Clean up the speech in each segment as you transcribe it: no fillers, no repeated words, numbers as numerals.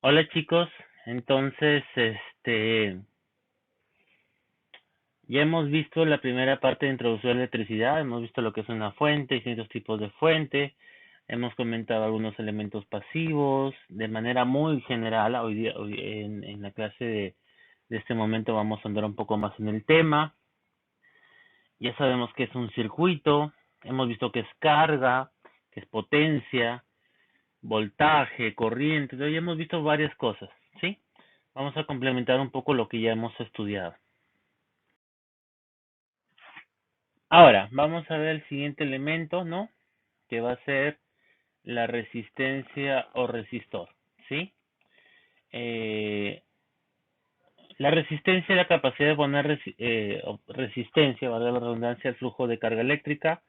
Hola chicos, entonces, ya hemos visto la primera parte de introducción a la electricidad, hemos visto lo que es una fuente, distintos tipos de fuente, hemos comentado algunos elementos pasivos, de manera muy general, hoy día, en la clase de este momento vamos a andar un poco más en el tema, ya sabemos que es un circuito, hemos visto que es carga, que es potencia, voltaje, corriente, ya hemos visto varias cosas, ¿sí? Vamos a complementar un poco lo que ya hemos estudiado. Ahora, vamos a ver el siguiente elemento, ¿no? Que va a ser la resistencia o resistor, ¿sí? Eh, la resistencia es la capacidad de poner resistencia, valga la redundancia, al flujo de carga eléctrica.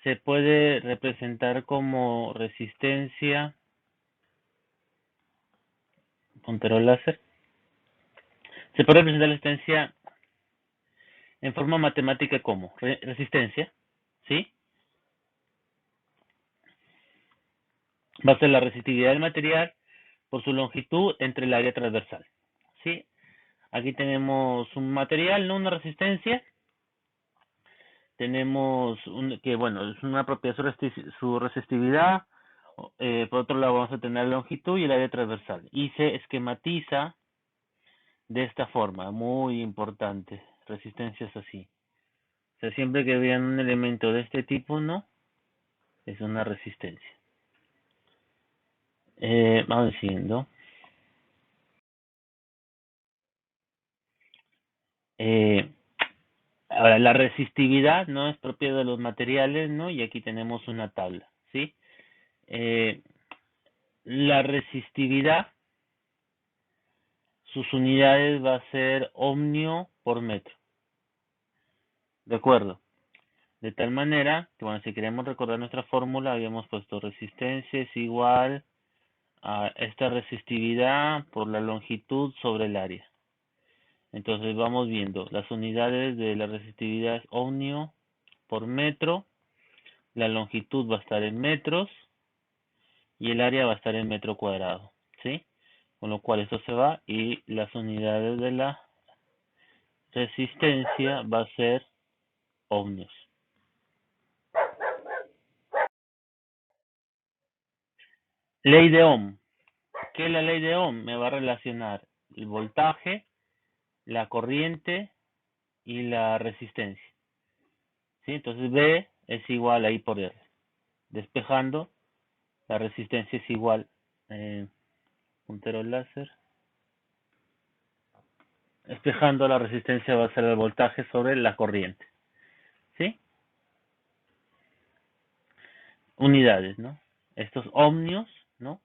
Se puede representar como resistencia, puntero láser. Se puede representar la resistencia en forma matemática como resistencia, ¿sí? Va a ser la resistividad del material por su longitud entre el área transversal, ¿sí? Aquí tenemos un material, ¿no? Una resistencia. Tenemos que, bueno, es una propiedad su resistividad. Por otro lado, vamos a tener la longitud y el área transversal. Y se esquematiza de esta forma, muy importante. Resistencia es así. O sea, siempre que vean un elemento de este tipo, ¿no? Es una resistencia. Vamos diciendo. Eh, Ahora, la resistividad no es propia de los materiales, ¿no? Y aquí tenemos una tabla, ¿sí? Eh, la resistividad, sus unidades va a ser ohmio por metro, ¿de acuerdo? De tal manera que, bueno, si queremos recordar nuestra fórmula, habíamos puesto resistencia es igual a esta resistividad por la longitud sobre el área. Entonces vamos viendo, las unidades de la resistividad es ohmio por metro, la longitud va a estar en metros, y el área va a estar en metro cuadrado, ¿sí? Con lo cual esto se va y las unidades de la resistencia va a ser ohmios. Ley de Ohm. ¿Qué es la ley de Ohm? Me va a relacionar el voltaje, la corriente y la resistencia, ¿sí? Entonces B es igual a I por R. Despejando, la resistencia es igual, puntero láser. Despejando, la resistencia va a ser el voltaje sobre la corriente, ¿sí? Unidades, ¿no? Estos ohmios, ¿no?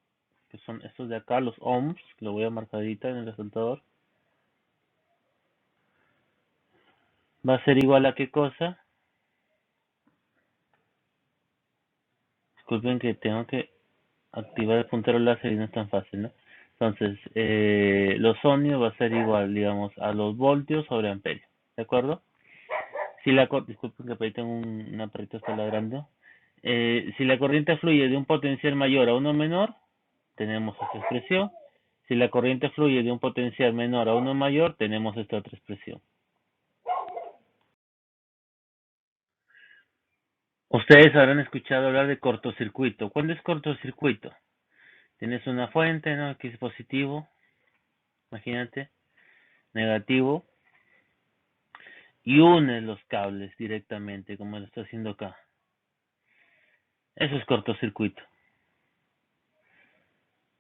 Que son estos de acá, los ohms, lo voy a marcar ahorita en el resultador, va a ser igual a qué cosa. Disculpen que tengo que activar el puntero láser y no es tan fácil, ¿no? Entonces, los ohmios va a ser igual, digamos, a los voltios sobre amperios, ¿de acuerdo? Si la disculpen que por ahí tengo una perrita está ladrando. Si la corriente fluye de un potencial mayor a uno menor, tenemos esta expresión. Si la corriente fluye de un potencial menor a uno mayor, tenemos esta otra expresión. Ustedes habrán escuchado hablar de cortocircuito. ¿Cuándo es cortocircuito? Tienes una fuente, ¿no? Aquí es positivo, imagínate, negativo, y unes los cables directamente, como lo está haciendo acá. Eso es cortocircuito.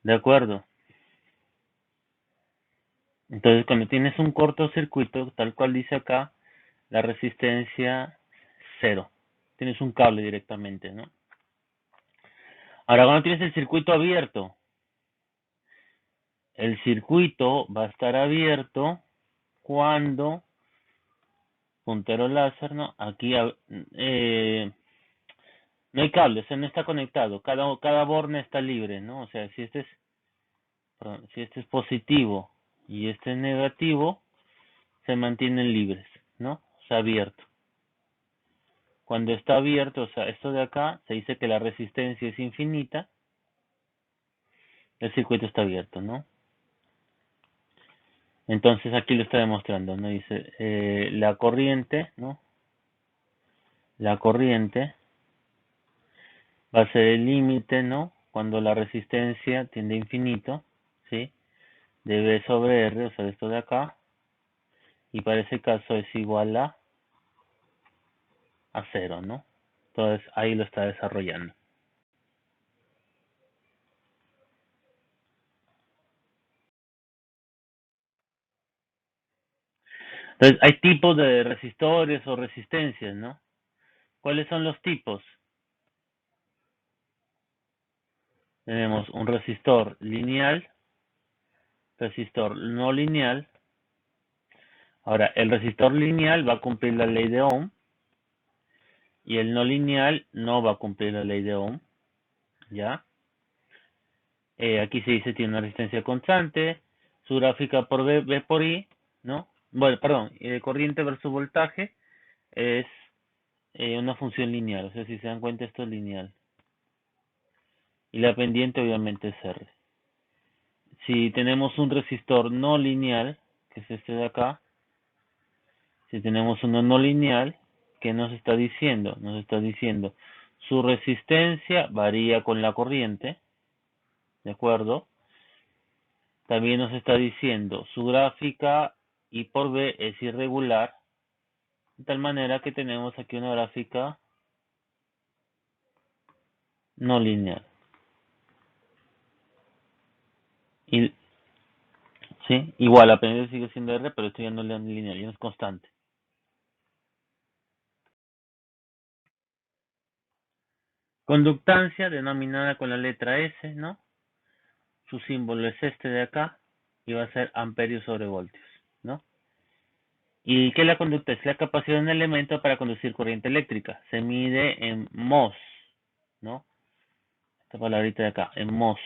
¿De acuerdo? Entonces, cuando tienes un cortocircuito, tal cual dice acá, la resistencia cero. Tienes un cable directamente, ¿no? Ahora, cuando tienes el circuito abierto, el circuito va a estar abierto cuando puntero láser, ¿no? Aquí no hay cable, o sea, no está conectado, cada borne está libre, ¿no? O sea, si este es positivo y este es negativo, se mantienen libres, ¿no? O sea, abierto. Cuando está abierto, o sea, esto de acá, se dice que la resistencia es infinita, el circuito está abierto, ¿no? Entonces aquí lo está demostrando, ¿no? Dice, la corriente, ¿no? La corriente va a ser el límite, ¿no? Cuando la resistencia tiende a infinito, ¿sí? De V sobre R, o sea, esto de acá, y para ese caso es igual a 0, ¿no? Entonces ahí lo está desarrollando. Entonces hay tipos de resistores o resistencias, ¿no? ¿Cuáles son los tipos? Tenemos un resistor lineal, resistor no lineal. Ahora, el resistor lineal va a cumplir la ley de Ohm y el no lineal no va a cumplir la ley de Ohm, ¿ya? Aquí se dice tiene una resistencia constante, su gráfica por V por I, ¿no? Bueno, perdón, corriente versus voltaje es una función lineal, o sea, si se dan cuenta esto es lineal. Y la pendiente obviamente es R. Si tenemos un resistor no lineal, que es este de acá, si tenemos uno no lineal, ¿qué nos está diciendo? Nos está diciendo su resistencia varía con la corriente, ¿de acuerdo? También nos está diciendo su gráfica I por V es irregular, de tal manera que tenemos aquí una gráfica no lineal. Y, ¿sí? Igual, la pendiente sigue siendo R, pero esto ya no es lineal, ya no es constante. Conductancia denominada con la letra S, ¿no? Su símbolo es este de acá y va a ser amperios sobre voltios, ¿no? ¿Y qué es la conductancia? Es la capacidad de un elemento para conducir corriente eléctrica. Se mide en mos, ¿no? Esta palabrita de acá, en mos.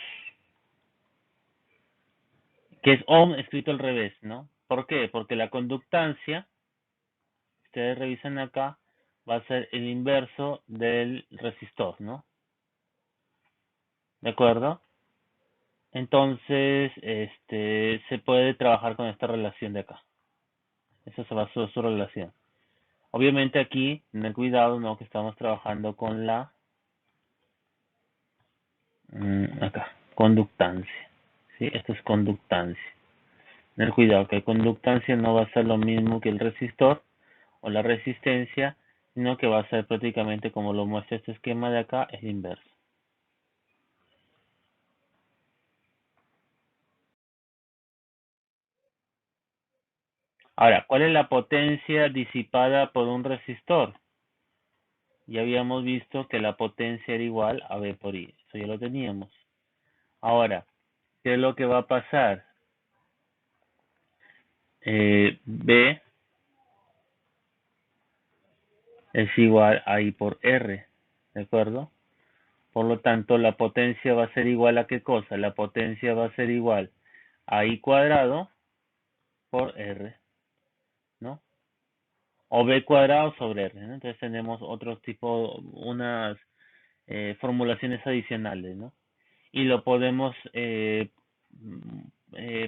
Que es ohm escrito al revés, ¿no? ¿Por qué? Porque la conductancia, ustedes revisan acá, va a ser el inverso del resistor, ¿no? ¿De acuerdo? Entonces, se puede trabajar con esta relación de acá. Esa se va a ser su relación. Obviamente aquí, tener cuidado, ¿no? Que estamos trabajando con la, acá, conductancia. ¿Sí? Esto es conductancia. Tener cuidado que conductancia no va a ser lo mismo que el resistor o la resistencia, sino que va a ser prácticamente como lo muestra este esquema de acá, es inverso. Ahora, ¿cuál es la potencia disipada por un resistor? Ya habíamos visto que la potencia era igual a V por I. Eso ya lo teníamos. Ahora, ¿qué es lo que va a pasar? V es igual a I por R. ¿De acuerdo? Por lo tanto, la potencia va a ser igual a ¿qué cosa? La potencia va a ser igual a I cuadrado por R, ¿no? O B cuadrado sobre R, ¿no? Entonces tenemos otro tipo, unas formulaciones adicionales, ¿no? Y lo podemos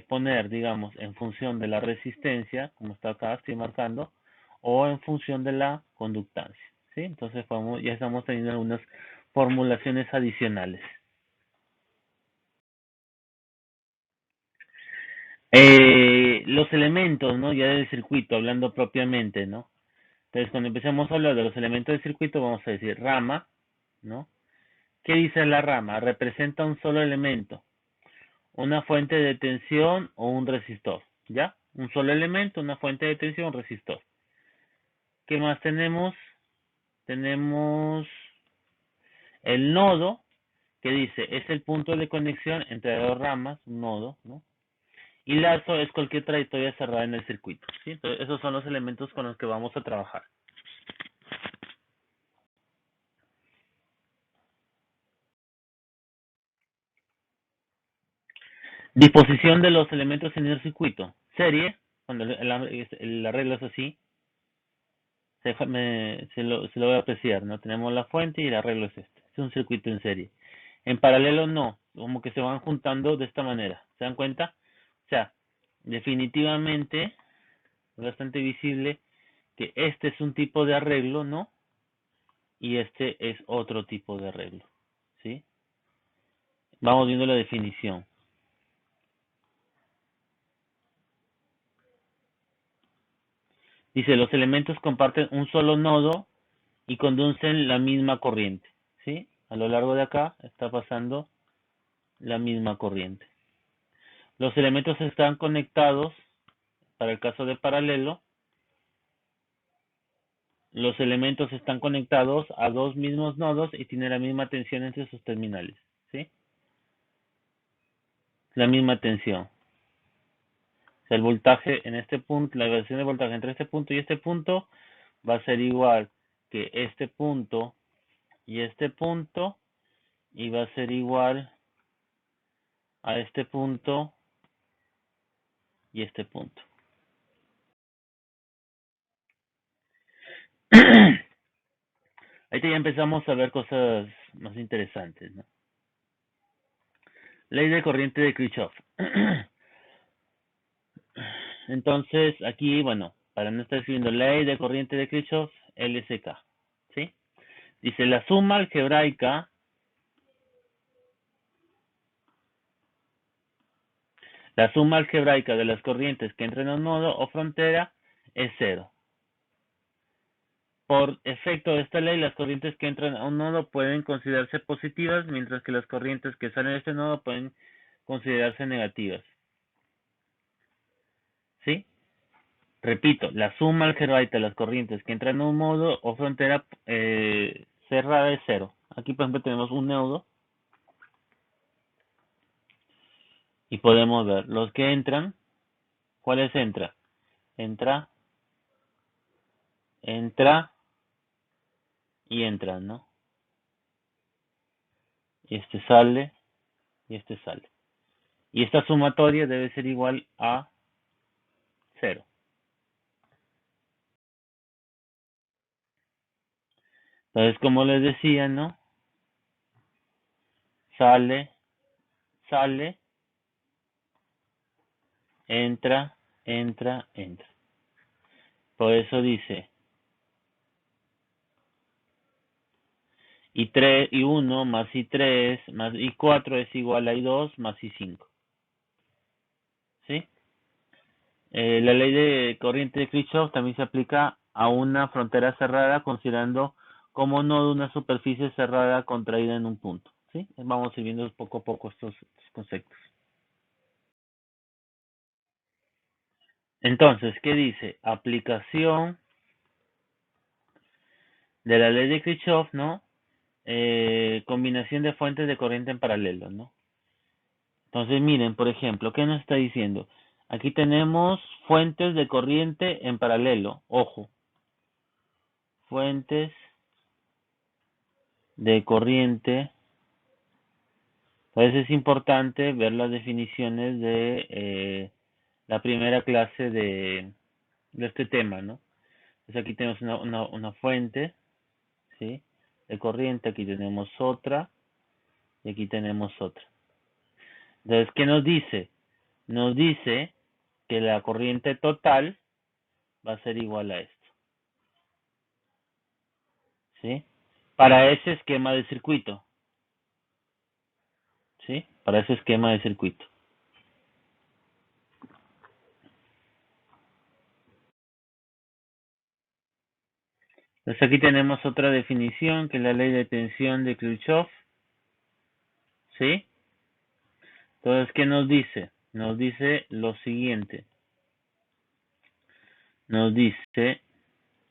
poner, digamos, en función de la resistencia, como está acá, estoy marcando, o en función de la conductancia, ¿sí? Entonces ya estamos teniendo algunas formulaciones adicionales. Los elementos, ¿no? Ya del circuito, hablando propiamente, ¿no? Entonces, cuando empecemos a hablar de los elementos del circuito, vamos a decir rama, ¿no? ¿Qué dice la rama? Representa un solo elemento, una fuente de tensión o un resistor, ¿ya? Un solo elemento, una fuente de tensión, un resistor. ¿Qué más tenemos? Tenemos el nodo, que dice, es el punto de conexión entre dos ramas, un nodo, ¿no? Y lazo es cualquier trayectoria cerrada en el circuito, ¿sí? Entonces, esos son los elementos con los que vamos a trabajar. Disposición de los elementos en el circuito. Serie, cuando el arreglo es así, se lo voy a apreciar, ¿no? Tenemos la fuente y el arreglo es este. Es un circuito en serie. En paralelo no, como que se van juntando de esta manera. ¿Se dan cuenta? O sea, definitivamente es bastante visible que este es un tipo de arreglo, ¿no? Y este es otro tipo de arreglo, ¿sí? Vamos viendo la definición. Dice, los elementos comparten un solo nodo y conducen la misma corriente, ¿sí? A lo largo de acá está pasando la misma corriente. Los elementos están conectados, para el caso de paralelo, los elementos están conectados a dos mismos nodos y tienen la misma tensión entre sus terminales, ¿sí? La misma tensión. O sea, el voltaje en este punto, la relación de voltaje entre este punto y este punto va a ser igual que este punto y este punto, y va a ser igual a este punto y este punto. Ahí ya empezamos a ver cosas más interesantes, ¿no? Ley de corriente de Kirchhoff. Entonces, aquí, bueno, para no estar escribiendo ley de corriente de Kirchhoff, LSK, ¿sí? Dice, la suma algebraica de las corrientes que entran a un nodo o frontera es cero. Por efecto de esta ley, las corrientes que entran a un nodo pueden considerarse positivas, mientras que las corrientes que salen de este nodo pueden considerarse negativas. ¿Sí? Repito, la suma algebraica de las corrientes que entran a un nodo o frontera cerrada es cero. Aquí, por ejemplo, tenemos un nodo y podemos ver los que entran. ¿Cuáles entra? Entra, entra y entran, ¿no? Y este sale y este sale. Y esta sumatoria debe ser igual a cero. Entonces, como les decía, ¿no? Sale, sale, entra, entra, entra. Por eso dice I3, I1 más I3 más I4 es igual a I2 más I5. ¿Sí? La ley de corriente de Kirchhoff también se aplica a una frontera cerrada considerando como nodo una superficie cerrada contraída en un punto. ¿Sí? Vamos a ir viendo poco a poco estos conceptos. Entonces, ¿qué dice? Aplicación de la ley de Kirchhoff, ¿no? Combinación de fuentes de corriente en paralelo, ¿no? Entonces, miren, por ejemplo, ¿qué nos está diciendo? Aquí tenemos fuentes de corriente en paralelo. Ojo, fuentes de corriente. Entonces es importante ver las definiciones de la primera clase de este tema, ¿no? Entonces aquí tenemos una fuente, ¿sí? De corriente, aquí tenemos otra y aquí tenemos otra. Entonces, ¿qué nos dice? Nos dice que la corriente total va a ser igual a esto, ¿sí? Para ese esquema de circuito, ¿sí? Para ese esquema de circuito. Entonces aquí tenemos otra definición que es la ley de tensión de Kirchhoff, ¿sí? Entonces, ¿qué nos dice? Nos dice lo siguiente. Nos dice,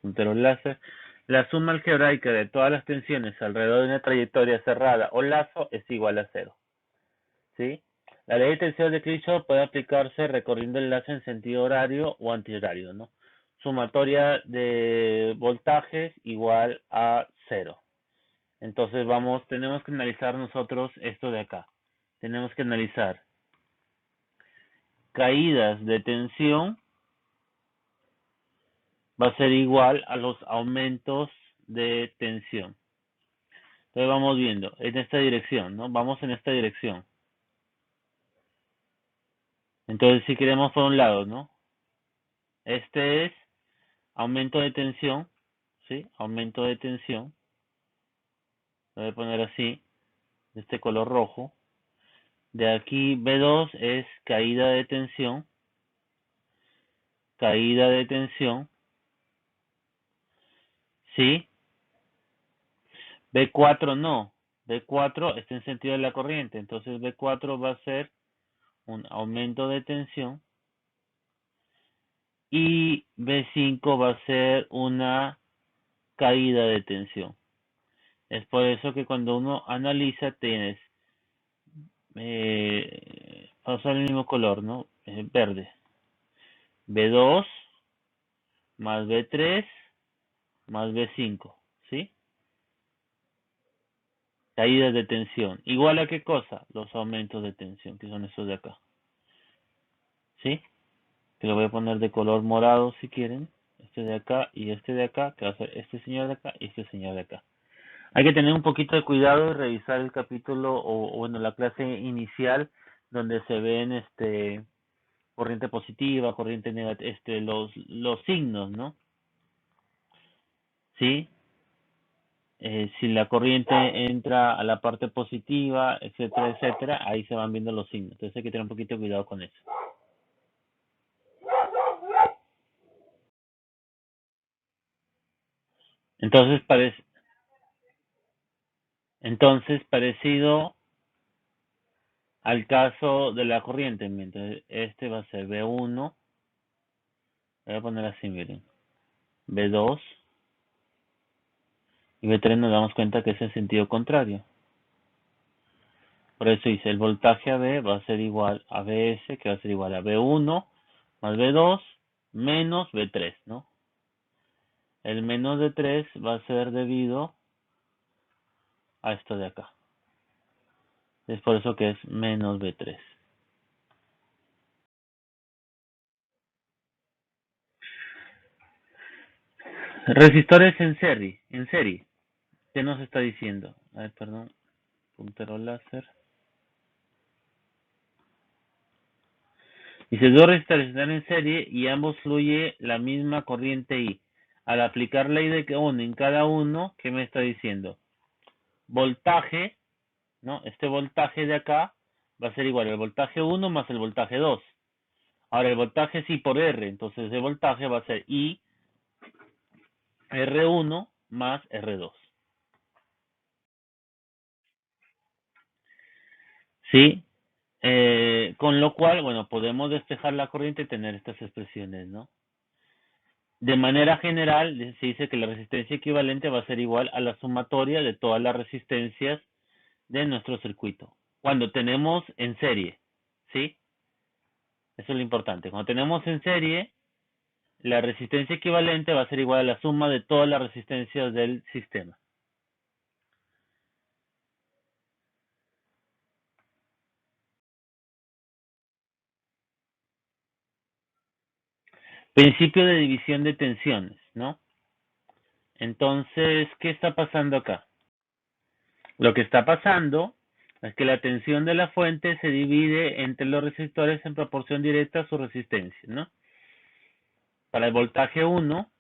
puntero láser, la suma algebraica de todas las tensiones alrededor de una trayectoria cerrada o lazo es igual a cero, ¿sí? La ley de tensión de Kirchhoff puede aplicarse recorriendo el lazo en sentido horario o antihorario, ¿no? Sumatoria de voltajes igual a cero. Entonces tenemos que analizar nosotros esto de acá. Tenemos que analizar caídas de tensión va a ser igual a los aumentos de tensión. Entonces vamos viendo, en esta dirección, ¿no? Vamos en esta dirección. Entonces, si queremos por un lado, ¿no? Este es aumento de tensión, ¿sí? Aumento de tensión. Lo voy a poner así, de este color rojo. De aquí B2 es caída de tensión. Caída de tensión. ¿Sí? B4 no. B4 está en sentido de la corriente. Entonces B4 va a ser un aumento de tensión. Y B5 va a ser una caída de tensión. Es por eso que cuando uno analiza tienes, vamos a usar el mismo color, ¿no? Verde. B2 más B3 más B5, ¿sí? Caídas de tensión. ¿Igual a qué cosa? Los aumentos de tensión, que son estos de acá. ¿Sí? Que lo voy a poner de color morado si quieren. Este de acá y este de acá, que va a ser este señor de acá y este señor de acá. Hay que tener un poquito de cuidado y revisar el capítulo o bueno, la clase inicial donde se ven corriente positiva, corriente negativa, los signos, ¿no? ¿Sí? Si la corriente entra a la parte positiva, etcétera, etcétera, ahí se van viendo los signos. Entonces hay que tener un poquito de cuidado con eso. Entonces, parecido al caso de la corriente. Entonces, este va a ser B1. Voy a poner así, miren. B2 y B3 nos damos cuenta que es en sentido contrario. Por eso dice, el voltaje AB va a ser igual a BS, que va a ser igual a B1 más B2 menos B3, ¿no? El menos de 3 va a ser debido a esto de acá. Es por eso que es menos B3. Resistores en serie. ¿Qué nos está diciendo? A ver, perdón. Puntero láser. Dice, dos resistores están en serie y ambos fluye la misma corriente I. Al aplicar la I de uno en cada uno, ¿qué me está diciendo? Voltaje, ¿no? Este voltaje de acá va a ser igual al voltaje 1 más el voltaje 2. Ahora el voltaje es I por R, entonces el voltaje va a ser I R1 más R2. ¿Sí? Con lo cual, bueno, podemos despejar la corriente y tener estas expresiones, ¿no? De manera general, se dice que la resistencia equivalente va a ser igual a la sumatoria de todas las resistencias de nuestro circuito. Cuando tenemos en serie, ¿sí? Eso es lo importante. Cuando tenemos en serie, la resistencia equivalente va a ser igual a la suma de todas las resistencias del sistema. Principio de división de tensiones, ¿no? Entonces, ¿qué está pasando acá? Lo que está pasando es que la tensión de la fuente se divide entre los resistores en proporción directa a su resistencia, ¿no? Para el voltaje 1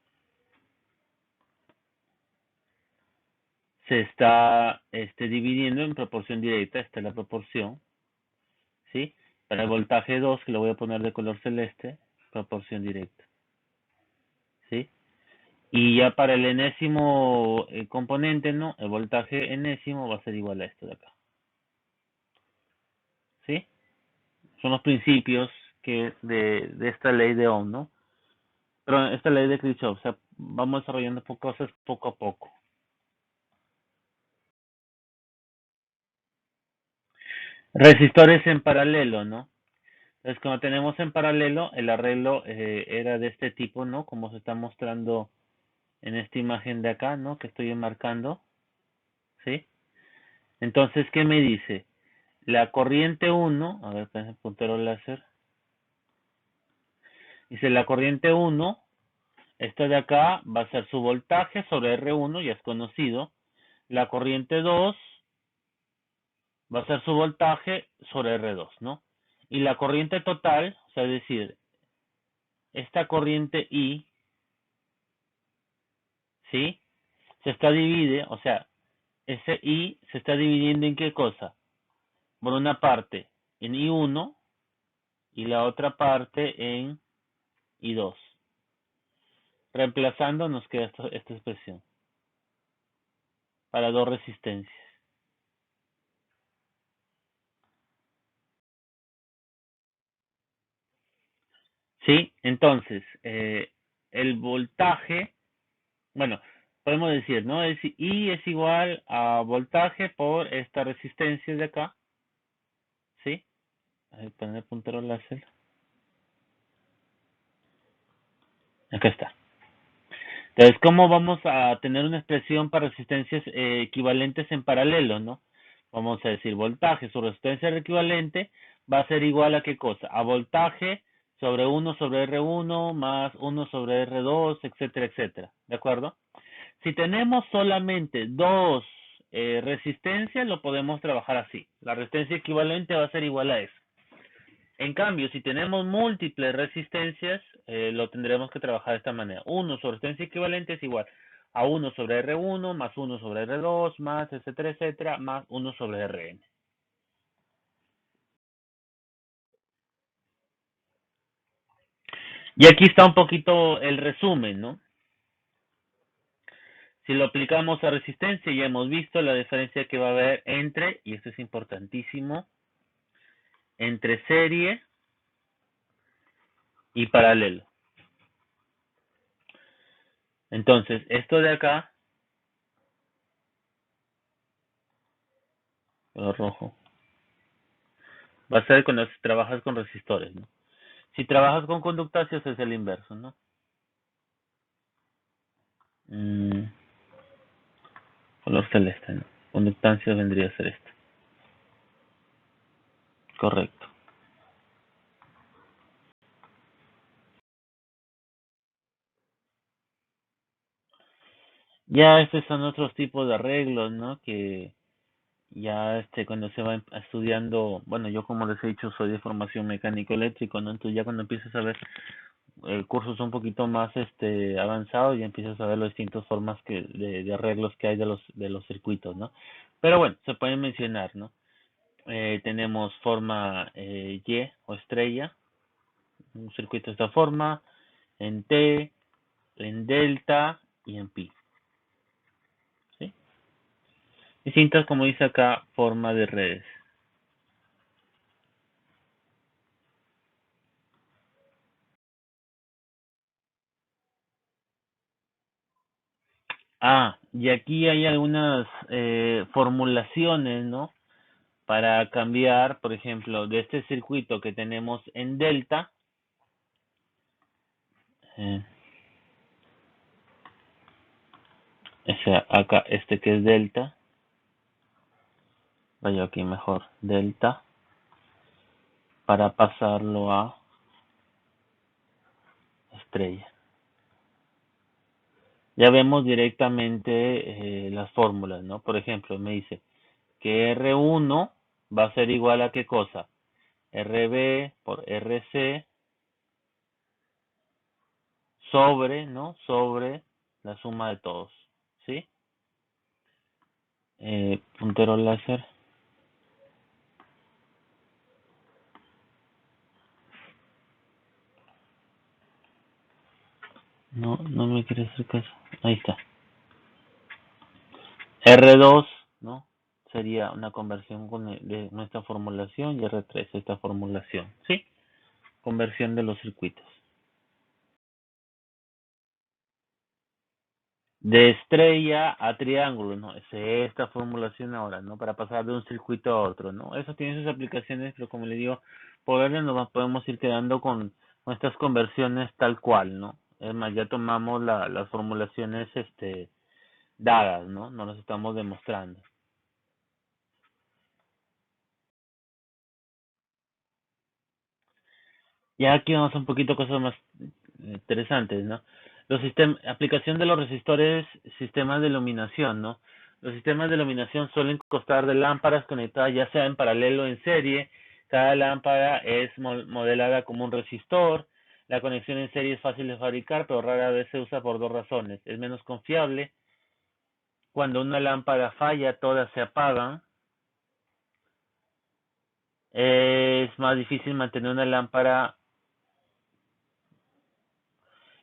se está dividiendo en proporción directa, esta es la proporción, ¿sí? Para el voltaje 2, que lo voy a poner de color celeste, proporción directa, ¿sí? Y ya para el enésimo componente, ¿no? El voltaje enésimo va a ser igual a esto de acá, ¿sí? Son los principios de esta ley de Ohm, ¿no? Pero esta ley de Kirchhoff, o sea, vamos desarrollando cosas poco a poco. Resistores en paralelo, ¿no? Entonces, cuando tenemos en paralelo, el arreglo era de este tipo, ¿no? Como se está mostrando en esta imagen de acá, ¿no? Que estoy enmarcando, ¿sí? Entonces, ¿qué me dice? La corriente 1, a ver, el puntero láser, dice la corriente 1, esta de acá va a ser su voltaje sobre R1, ya es conocido. La corriente 2 va a ser su voltaje sobre R2, ¿no? y la corriente total, o sea, es decir, esta corriente I, ¿sí? Se está divide, o sea, ese I se está dividiendo en qué cosa? Por una parte en I1 y la otra parte en I2. Reemplazando nos queda esta expresión para dos resistencias. ¿Sí? Entonces, el voltaje, bueno, podemos decir, ¿no? I es igual a voltaje por esta resistencia de acá, ¿sí? Voy a poner el puntero láser. Acá está. Entonces, ¿cómo vamos a tener una expresión para resistencias equivalentes en paralelo, no? Vamos a decir voltaje sobre resistencia equivalente va a ser igual a qué cosa? A voltaje sobre 1 sobre R1 más 1 sobre R2, etcétera, etcétera. ¿De acuerdo? Si tenemos solamente dos resistencias, lo podemos trabajar así. La resistencia equivalente va a ser igual a eso. En cambio, si tenemos múltiples resistencias, lo tendremos que trabajar de esta manera. 1 sobre resistencia equivalente es igual a 1 sobre R1 más 1 sobre R2 más etcétera, etcétera, más 1 sobre Rn. Y aquí está un poquito el resumen, ¿no? Si lo aplicamos a resistencia, ya hemos visto la diferencia que va a haber entre, y esto es importantísimo, entre serie y paralelo. Entonces, esto de acá, lo rojo, va a ser cuando trabajas con resistores, ¿no? Si trabajas con conductáceos es el inverso, ¿no? Mm, color celeste, ¿no? Conductancia vendría a ser esto. Correcto. Ya estos son otros tipos de arreglos, ¿no? Que ya cuando se va estudiando, bueno, yo como les he dicho soy de formación mecánico eléctrico, ¿no? Entonces ya cuando empiezas a ver cursos un poquito más avanzados, ya empiezas a ver las distintas formas de arreglos que hay de los circuitos, ¿no? Pero bueno, se pueden mencionar, ¿no? Tenemos forma Y o estrella, un circuito de esta forma, en T, en delta y en pi, ¿sí? Distintas, como dice acá, forma de redes. Ah, y aquí hay algunas formulaciones, ¿no? Para cambiar, por ejemplo, de este circuito que tenemos en delta, eh, acá, que es delta, vaya aquí mejor, delta, para pasarlo a estrella. Ya vemos directamente las fórmulas, ¿no? Por ejemplo, me dice que R1 va a ser igual a qué cosa? RB por RC sobre, ¿no? Sobre la suma de todos, ¿sí? Puntero láser. No, no me quiere hacer caso. Ahí está. R2, ¿no? Sería una conversión de nuestra formulación y R3 esta formulación, ¿sí? Conversión de los circuitos. De estrella a triángulo, ¿no? Es esta formulación ahora, ¿no? Para pasar de un circuito a otro, ¿no? Eso tiene sus aplicaciones, pero como le digo, por ahora nos podemos ir quedando con nuestras conversiones tal cual, ¿no? Es más, ya tomamos las formulaciones dadas, ¿no? Nos las estamos demostrando. Ya aquí vamos a un poquito cosas más interesantes, ¿no? Aplicación de los resistores, sistemas de iluminación, ¿no? Los sistemas de iluminación suelen constar de lámparas conectadas ya sea en paralelo o en serie, Cada lámpara es modelada como un resistor. La conexión en serie es fácil de fabricar, pero rara vez se usa por dos razones. Es menos confiable. Cuando una lámpara falla, todas se apagan. Es más difícil mantener una lámpara.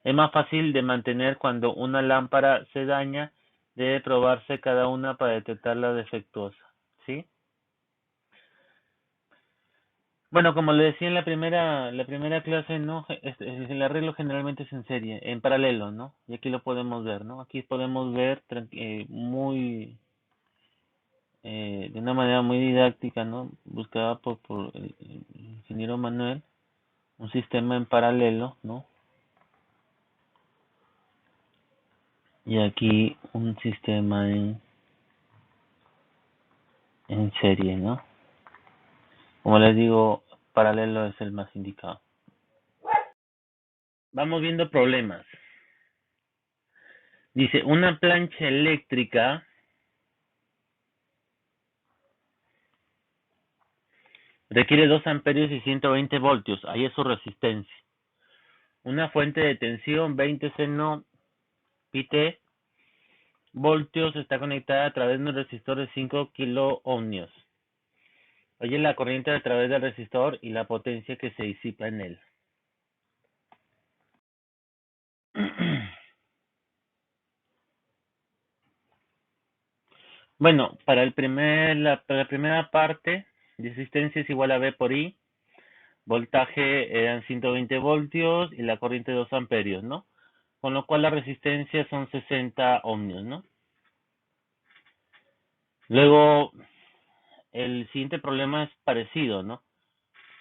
Es más fácil de mantener cuando una lámpara se daña. Debe probarse cada una para detectar la defectuosa. ¿Sí? Bueno, como le decía en la primera clase, ¿no? El arreglo generalmente es en serie, en paralelo, ¿no? Y aquí lo podemos ver, ¿no? Aquí podemos ver de una manera muy didáctica, ¿no? Buscada por el ingeniero Manuel, un sistema en paralelo, ¿no? Y aquí un sistema en serie, ¿no? Como les digo, paralelo es el más indicado. Vamos viendo problemas. Dice, una plancha eléctrica requiere 2 amperios y 120 voltios. Ahí es su resistencia. Una fuente de tensión 20 seno pt voltios está conectada a través de un resistor de 5 kilo ohmios. Oye la corriente a través del resistor y la potencia que se disipa en él. Bueno, para la primera parte, resistencia es igual a V por I, voltaje eran 120 voltios y la corriente 2 amperios, ¿no? Con lo cual la resistencia son 60 ohmios, ¿no? Luego, el siguiente problema es parecido, ¿no?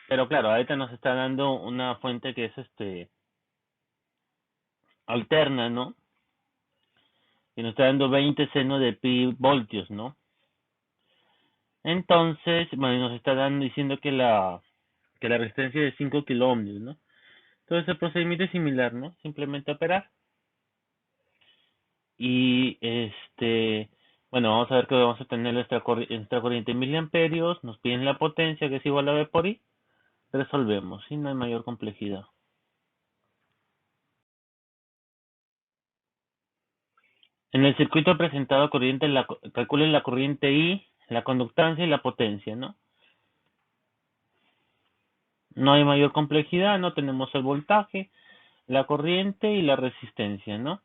Pero claro, ahorita nos está dando una fuente que es alterna, ¿no? Y nos está dando 20 seno de pi voltios, ¿no? Entonces, bueno, nos está diciendo que la resistencia es de 5 kilo ohmios, ¿no? Entonces el procedimiento es similar, ¿no? Simplemente operar. Y bueno, vamos a ver que vamos a tener nuestra corriente en miliamperios, nos piden la potencia que es igual a V por I, resolvemos, ¿sí? No hay mayor complejidad. En el circuito presentado corriente, calculen la corriente I, la conductancia y la potencia, ¿no? No hay mayor complejidad, ¿no? Tenemos el voltaje, la corriente y la resistencia, ¿no?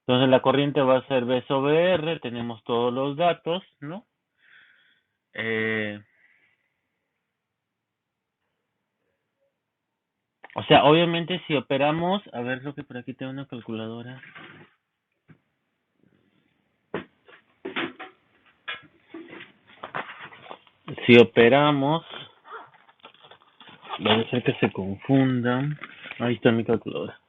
Entonces la corriente va a ser V sobre R, tenemos todos los datos, ¿no? O sea, obviamente si operamos, a ver, lo que por aquí tengo una calculadora. Si operamos, va a ser que se confundan. Ahí está mi calculadora.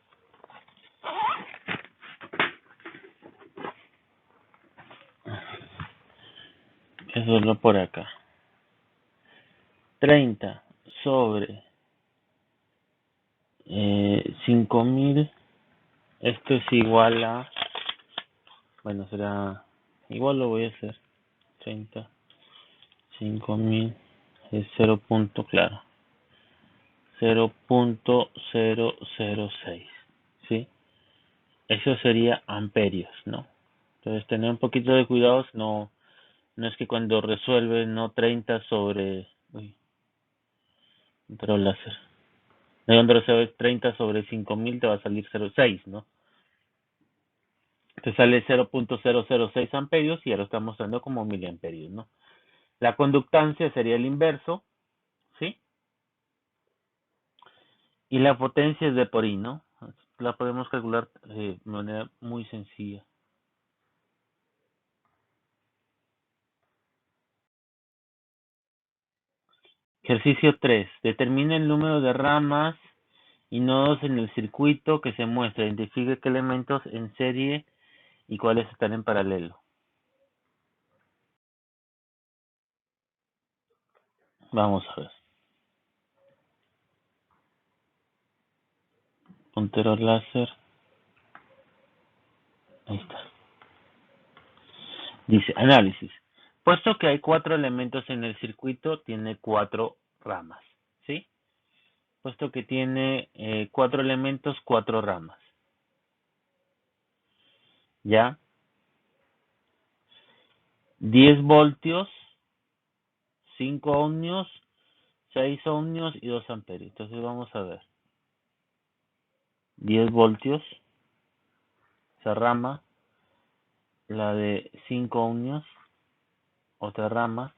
Eso es lo por acá. 30 sobre 5000. Esto es igual a, bueno, será, igual lo voy a hacer. 30, 5000 es 0. Claro. 0.006, ¿sí? Eso sería amperios, ¿no? Entonces tener un poquito de cuidados, no es que cuando resuelves, no 30 sobre, pero láser. Cuando resuelves 30 sobre 5000 te va a salir 0.6, ¿no? Te sale 0.006 amperios y ya lo está mostrando como miliamperios, ¿no? La conductancia sería el inverso, ¿sí? Y la potencia es de por I, ¿no? La podemos calcular de manera muy sencilla. Ejercicio 3. Determina el número de ramas y nodos en el circuito que se muestra. Identifique qué elementos en serie y cuáles están en paralelo. Vamos a ver. Puntero láser. Ahí está. Dice, análisis. Puesto que hay 4 elementos en el circuito, tiene 4 ramas, ¿sí? Puesto que tiene 4 elementos, 4 ramas. ¿Ya? 10 voltios, 5 ohmios, 6 ohmios y 2 amperios. Entonces vamos a ver. 10 voltios, esa rama, la de 5 ohmios, otra rama,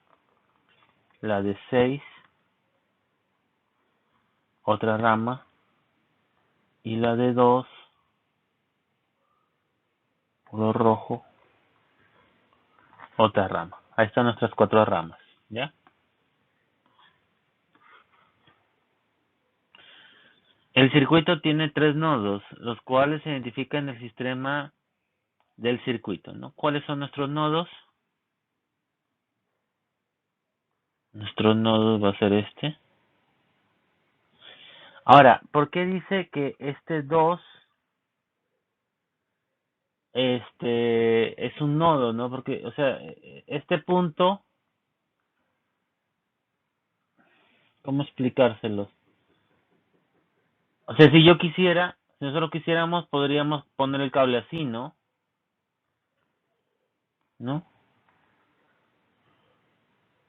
la de 6, otra rama, y la de 2, color rojo, otra rama. Ahí están nuestras 4 ramas, ¿ya? El circuito tiene 3 nodos, los cuales se identifican en el sistema del circuito, ¿no? ¿Cuáles son nuestros nodos? Nuestros nodos va a ser este. Ahora, ¿por qué dice que este 2 es un nodo, ¿no? Porque, o sea, este punto, ¿cómo explicárselos? O sea, si yo quisiera, si nosotros quisiéramos, podríamos poner el cable así, ¿no? ¿No?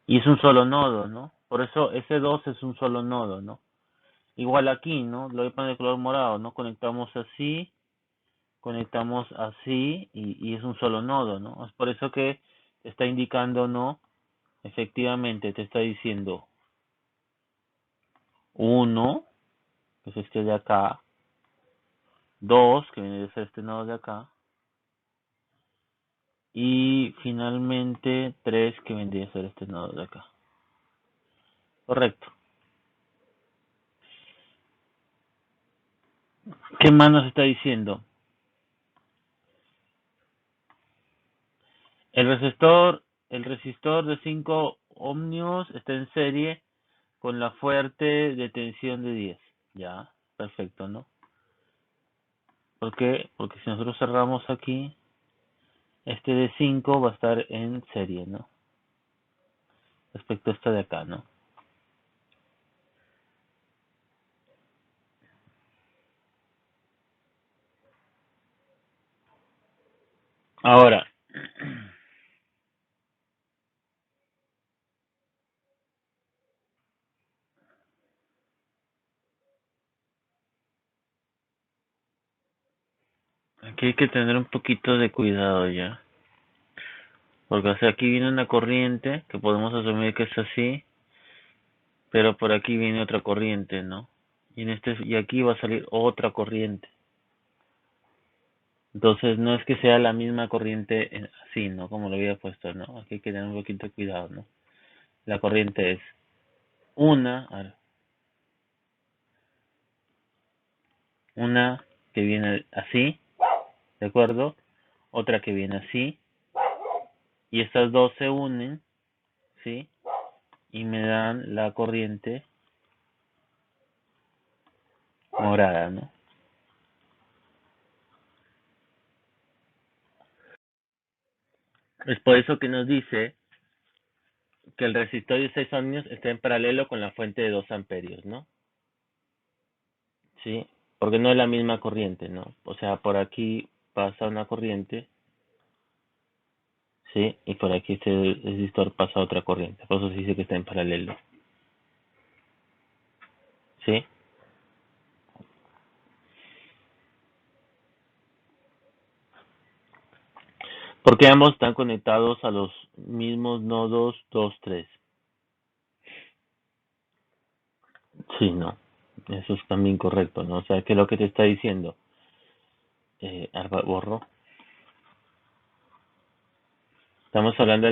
Y es un solo nodo, ¿no? Por eso ese 2 es un solo nodo, ¿no? Igual aquí, ¿no? Lo voy a poner de color morado, ¿no? Conectamos así y es un solo nodo, ¿no? Es por eso que te está indicando, ¿no? Efectivamente, te está diciendo 1, que es este de acá, 2, que viene de ser este nodo de acá, y finalmente 3, que vendría a ser este nodo de acá. Correcto. ¿Qué más nos está diciendo? El resistor de 5 ohmios está en serie con la fuerte de tensión de 10. Ya, perfecto, ¿no? ¿Por qué? Porque si nosotros cerramos aquí, este de 5 va a estar en serie, ¿no? Respecto a esta de acá, ¿no? Ahora, aquí hay que tener un poquito de cuidado ya. Porque o sea, aquí viene una corriente que podemos asumir que es así, pero por aquí viene otra corriente, ¿no? Y aquí va a salir otra corriente. Entonces no es que sea la misma corriente así, ¿no? Como lo había puesto, ¿no? Aquí hay que tener un poquito de cuidado, ¿no? La corriente es una que viene así, ¿de acuerdo? Otra que viene así, y estas dos se unen, ¿sí? Y me dan la corriente morada, ¿no? Es por eso que nos dice que el resistor de 6 ohmios está en paralelo con la fuente de 2 amperios, ¿no? Sí, porque no es la misma corriente, ¿no? O sea, por aquí pasa una corriente, sí, y por aquí este resistor pasa otra corriente, por eso se dice que está en paralelo, ¿sí? Porque ambos están conectados a los mismos nodos 2, 3. Sí, no, eso es también correcto, ¿no? O sea, que lo que te está diciendo, borro, estamos hablando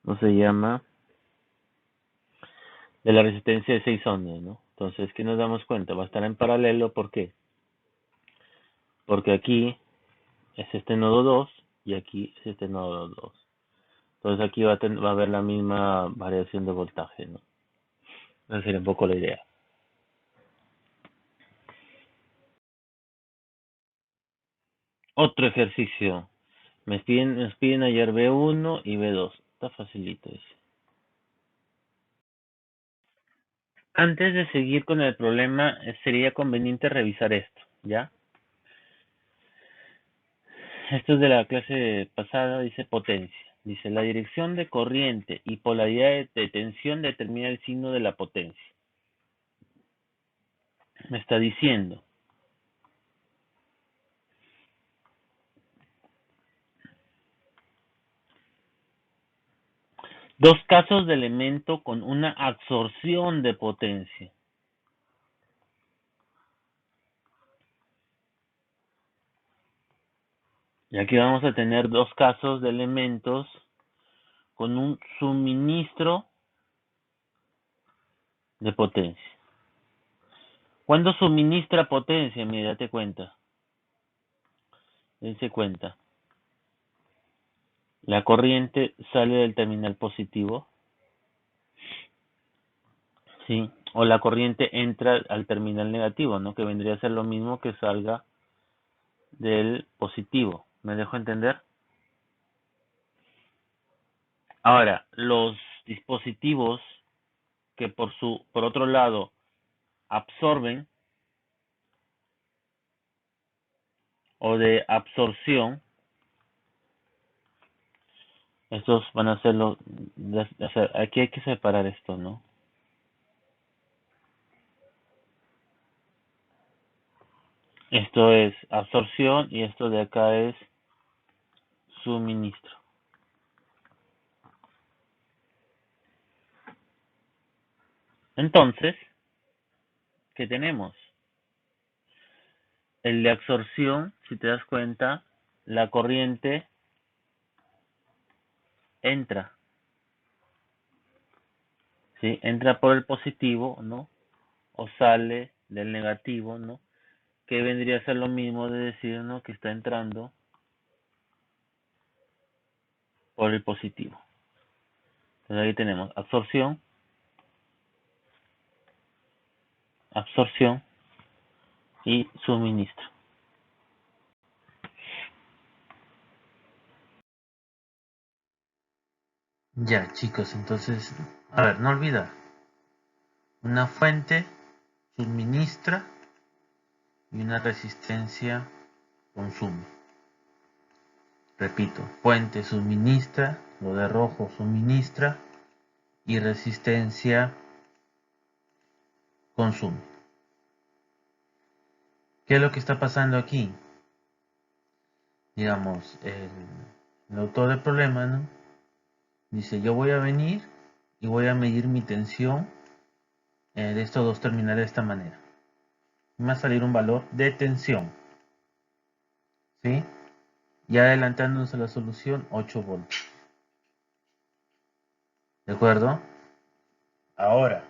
¿cómo se llama? De la resistencia de 6 ohmios, ¿no? Entonces, ¿qué nos damos cuenta? Va a estar en paralelo, ¿por qué? Porque aquí es este nodo 2 y aquí es este nodo 2. Entonces aquí va a haber la misma variación de voltaje, ¿no? Esa sería un poco la idea. Otro ejercicio. Nos piden ayer B1 y B2. Está facilito ese. Antes de seguir con el problema, sería conveniente revisar esto, ¿ya? Esto es de la clase pasada, dice potencia. Dice, la dirección de corriente y polaridad de tensión determina el signo de la potencia. Me está diciendo, dos casos de elemento con una absorción de potencia. Y aquí vamos a tener dos casos de elementos con un suministro de potencia. ¿Cuándo suministra potencia? Mira, date cuenta. Dense cuenta. La corriente sale del terminal positivo, ¿sí? O la corriente entra al terminal negativo, ¿no? Que vendría a ser lo mismo que salga del positivo. ¿Me dejo entender? Ahora, los dispositivos que por otro lado absorben o de absorción, estos van a ser los, aquí hay que separar esto, ¿no? Esto es absorción y esto de acá es suministro. Entonces, ¿qué tenemos? El de absorción, si te das cuenta, la corriente entra, ¿sí? Entra por el positivo, ¿no? O sale del negativo, ¿no? Que vendría a ser lo mismo de decir, ¿no? Que está entrando por el positivo. Entonces ahí tenemos absorción y suministro. Ya, chicos, entonces, a ver, no olvidar. Una fuente suministra y una resistencia consume. Repito, fuente suministra, lo de rojo suministra y resistencia consume. ¿Qué es lo que está pasando aquí? Digamos, el autor del problema, ¿no? Dice, yo voy a venir y voy a medir mi tensión de estos dos terminales de esta manera. Me va a salir un valor de tensión, ¿sí? Y adelantándonos a la solución, 8 voltios. ¿De acuerdo? Ahora,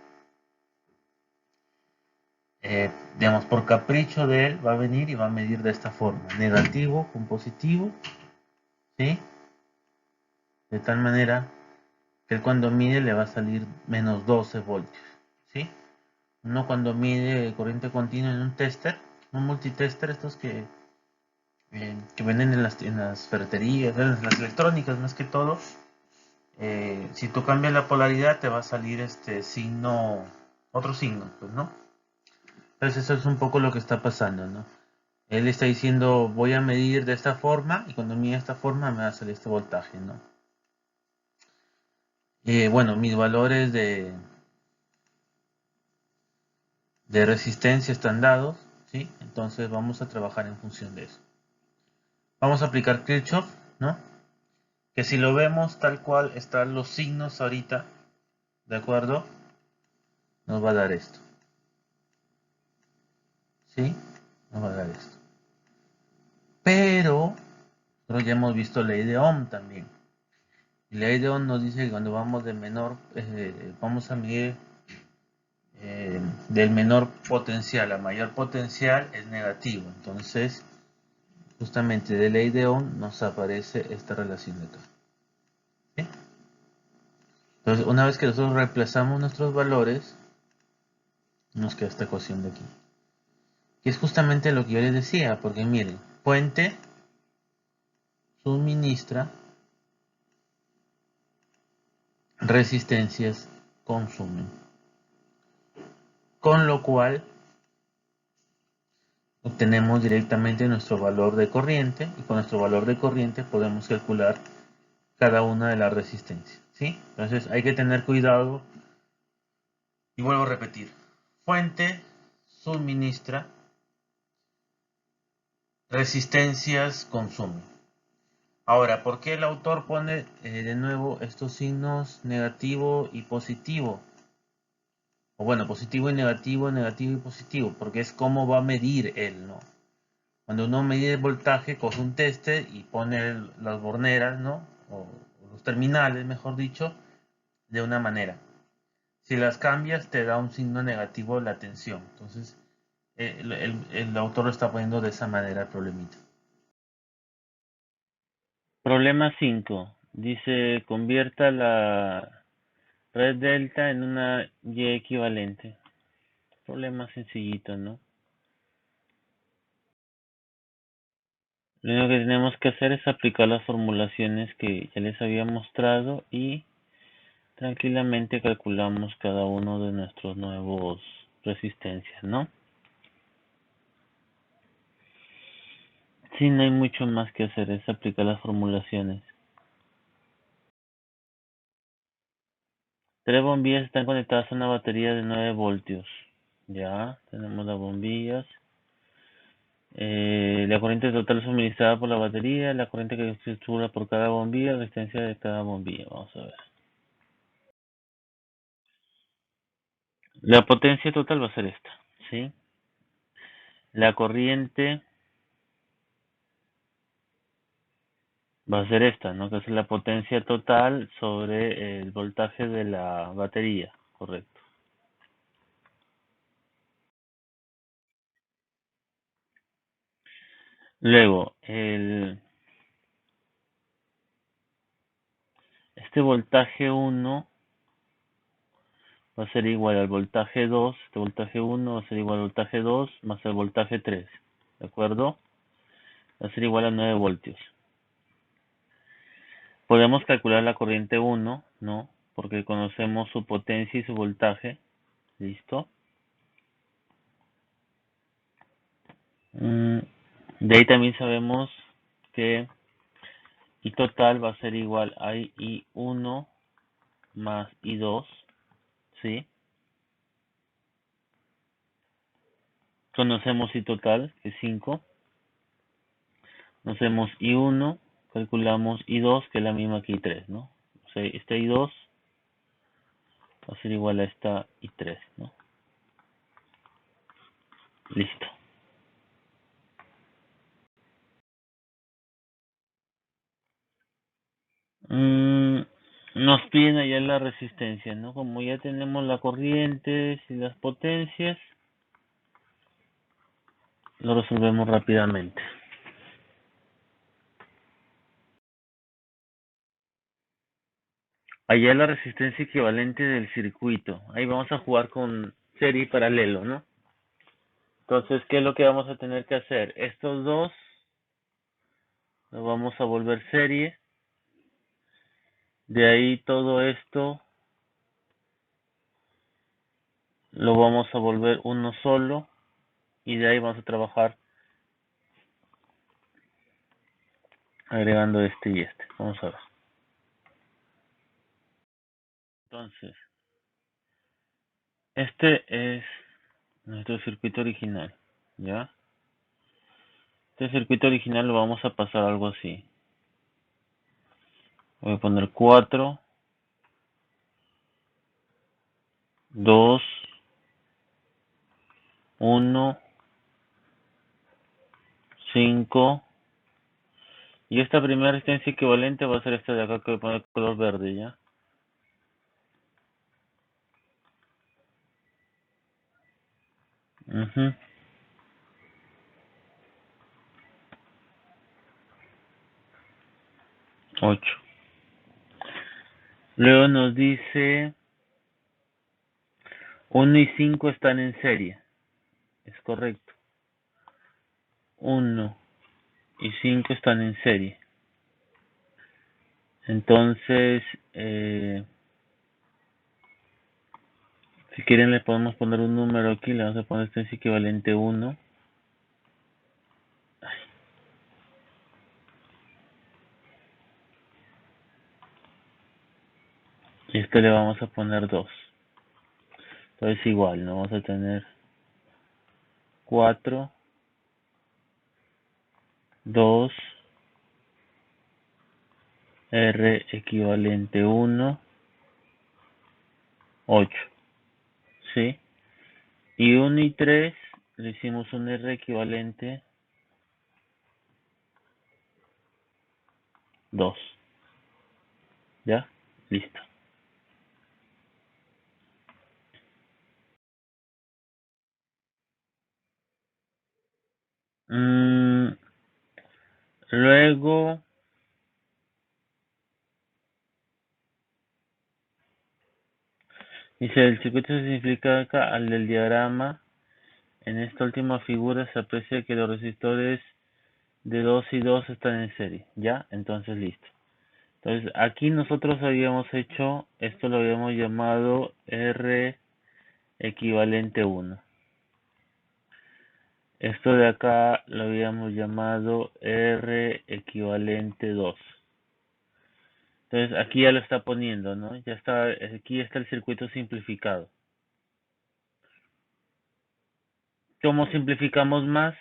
digamos, por capricho de él, va a venir y va a medir de esta forma. Negativo con positivo, ¿sí? De tal manera que él cuando mide le va a salir menos 12 voltios, ¿sí? Uno cuando mide corriente continua en un tester, un multitester, estos que venden en las ferreterías, en las electrónicas más que todo, si tú cambias la polaridad te va a salir este signo, otro signo, pues, ¿no? Entonces eso es un poco lo que está pasando, ¿no? Él está diciendo voy a medir de esta forma y cuando mide de esta forma me va a salir este voltaje, ¿no? Bueno, mis valores de resistencia están dados, ¿sí? Entonces vamos a trabajar en función de eso. Vamos a aplicar Kirchhoff, ¿no? Que si lo vemos tal cual están los signos ahorita, ¿de acuerdo? Nos va a dar esto. ¿Sí? Nos va a dar esto. Pero, nosotros ya hemos visto ley de Ohm también. Y la ley de Ohm nos dice que cuando vamos de menor, vamos a medir del menor potencial a mayor potencial es negativo. Entonces, justamente de ley de Ohm nos aparece esta relación de acá. ¿Sí? Entonces, una vez que nosotros reemplazamos nuestros valores, nos queda esta ecuación de aquí. Que es justamente lo que yo les decía, porque miren, fuente suministra, resistencias consumen. Con lo cual obtenemos directamente nuestro valor de corriente y con nuestro valor de corriente podemos calcular cada una de las resistencias, ¿sí? Entonces hay que tener cuidado y vuelvo a repetir. Fuente suministra, resistencias consumen. Ahora, ¿por qué el autor pone de nuevo estos signos negativo y positivo? O bueno, positivo y negativo, negativo y positivo, porque es cómo va a medir él, ¿no? Cuando uno mide el voltaje, coge un tester y pone las borneras, ¿no? O los terminales, mejor dicho, de una manera. Si las cambias, te da un signo negativo la tensión. Entonces, el autor lo está poniendo de esa manera el problemita. Problema 5. Dice, convierta la red delta en una Y equivalente. Problema sencillito, ¿no? Lo único que tenemos que hacer es aplicar las formulaciones que ya les había mostrado y tranquilamente calculamos cada uno de nuestros nuevos resistencias, ¿no? Sí, no hay mucho más que hacer, es aplicar las formulaciones. 3 bombillas están conectadas a una batería de 9 voltios. Ya, tenemos las bombillas. La corriente total suministrada por la batería, la corriente que se circula por cada bombilla, la resistencia de cada bombilla. Vamos a ver. La potencia total va a ser esta, ¿sí? La corriente va a ser esta, ¿no? Que es la potencia total sobre el voltaje de la batería, correcto. Luego, este voltaje 1 va a ser igual al voltaje 2, este voltaje 1 va a ser igual al voltaje 2 más el voltaje 3, ¿de acuerdo? Va a ser igual a 9 voltios. Podemos calcular la corriente 1, ¿no? Porque conocemos su potencia y su voltaje. ¿Listo? De ahí también sabemos que I total va a ser igual a I1 más I2, ¿sí? Conocemos I total, que es 5. Conocemos I1, calculamos I2, que es la misma que I3, ¿no? O sea, esta I2 va a ser igual a esta I3, ¿no? Listo. Nos piden allá la resistencia, ¿no? Como ya tenemos la corriente y las potencias, lo resolvemos rápidamente. Allá la resistencia equivalente del circuito. Ahí vamos a jugar con serie y paralelo, ¿no? Entonces, ¿qué es lo que vamos a tener que hacer? Estos dos los vamos a volver serie. De ahí todo esto lo vamos a volver uno solo. Y de ahí vamos a trabajar agregando este y este. Vamos a ver. Entonces, este es nuestro circuito original, ¿ya? Este circuito original lo vamos a pasar algo así. Voy a poner 4, 2, 1, 5. Y esta primera resistencia equivalente va a ser esta de acá que voy a poner color verde, ¿ya? Uh 8. Luego nos dice 1 y 5 están en serie. Es correcto. 1 y 5 están en serie. Entonces, si quieren le podemos poner un número aquí, le vamos a poner este es equivalente 1. Y esto le vamos a poner 2. Entonces igual, ¿no? Vamos a tener 4, 2, R equivalente 1, 8. ¿Sí? Y 1 y 3 le hicimos un R equivalente 2. ¿Ya? Listo. Mm, luego, dice, el circuito se simplifica al del diagrama. En esta última figura se aprecia que los resistores de 2 y 2 están en serie. ¿Ya? Entonces, listo. Entonces, aquí nosotros habíamos hecho, esto lo habíamos llamado R equivalente 1. Esto de acá lo habíamos llamado R equivalente 2. Entonces, aquí ya lo está poniendo, ¿no? Ya está, aquí está el circuito simplificado. ¿Cómo simplificamos más?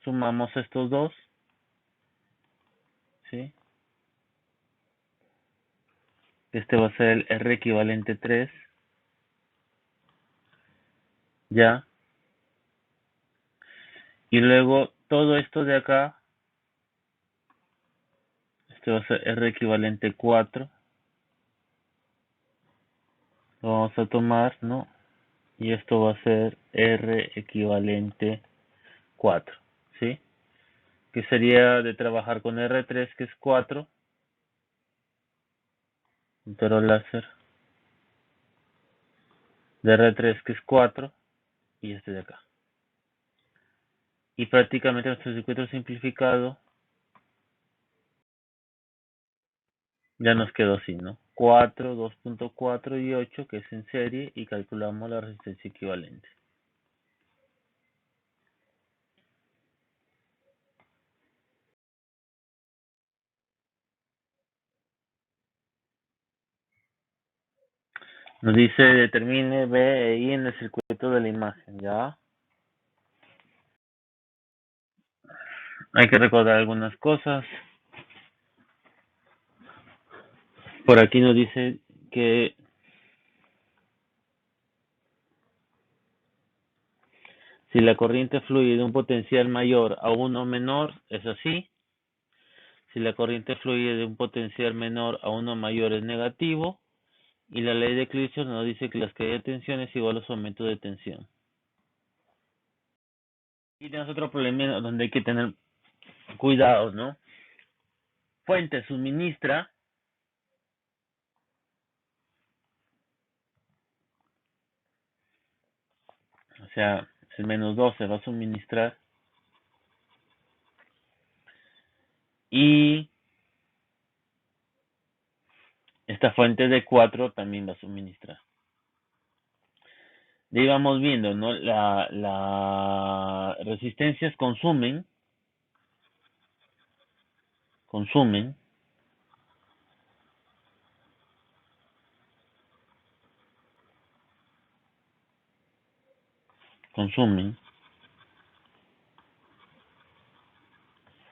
Sumamos estos dos, ¿sí? Este va a ser el R equivalente 3, ¿ya? Y luego todo esto de acá, este va a ser R equivalente 4. Lo vamos a tomar, ¿no? Y esto va a ser R equivalente 4, ¿sí? Que sería de trabajar con R3, que es 4, entero láser, de R3, que es 4, y este de acá. Y prácticamente nuestro circuito simplificado ya nos quedó así, ¿no? 4, 2.4 y 8, que es en serie, y calculamos la resistencia equivalente. Nos dice determine B e I en el circuito de la imagen, ¿ya? Hay que recordar algunas cosas. Por aquí nos dice que si la corriente fluye de un potencial mayor a uno menor, es así. Si la corriente fluye de un potencial menor a uno mayor, es negativo. Y la ley de Kirchhoff nos dice que las caídas de tensión es igual a su aumento de tensión. Y tenemos otro problema donde hay que tener cuidado, ¿no? Fuente suministra, o sea, el menos 12 va a suministrar. Y esta fuente de 4 también va a suministrar. Ya íbamos viendo, ¿no? Las resistencias consumen, consumen, consumen.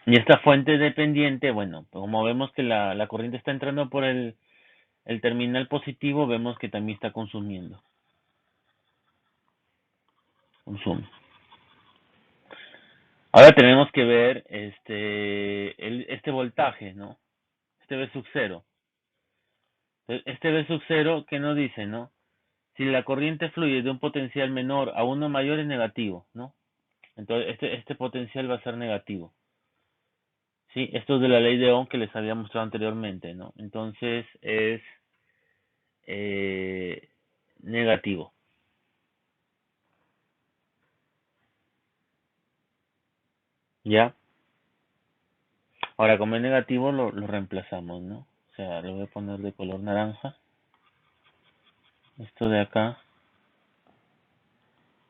Y esta fuente dependiente, bueno, como vemos que la corriente está entrando por el terminal positivo, vemos que también está consumiendo. Consume. Ahora tenemos que ver este voltaje, ¿no? Este V sub 0. Este V sub 0, ¿qué nos dice, no? Si la corriente fluye de un potencial menor a uno mayor es negativo, ¿no? Entonces este potencial va a ser negativo. ¿Sí? Esto es de la ley de Ohm que les había mostrado anteriormente, ¿no? Entonces es negativo. ¿Ya? Ahora, como es negativo, lo reemplazamos, ¿no? O sea, lo voy a poner de color naranja. Esto de acá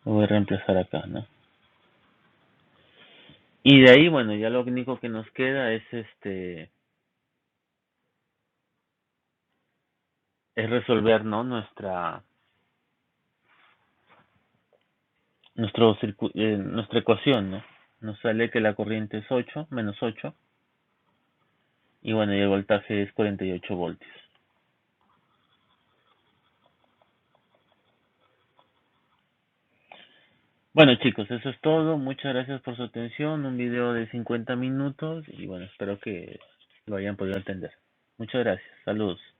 lo voy a reemplazar acá, ¿no? Y de ahí, bueno, ya lo único que nos queda es es resolver, ¿no? Nuestra ecuación, ¿no? Nos sale que la corriente es 8 menos 8 y bueno, y el voltaje es 48 voltios. Bueno chicos, eso es todo. Muchas gracias por su atención. Un video de 50 minutos y bueno, espero que lo hayan podido entender. Muchas gracias. Saludos.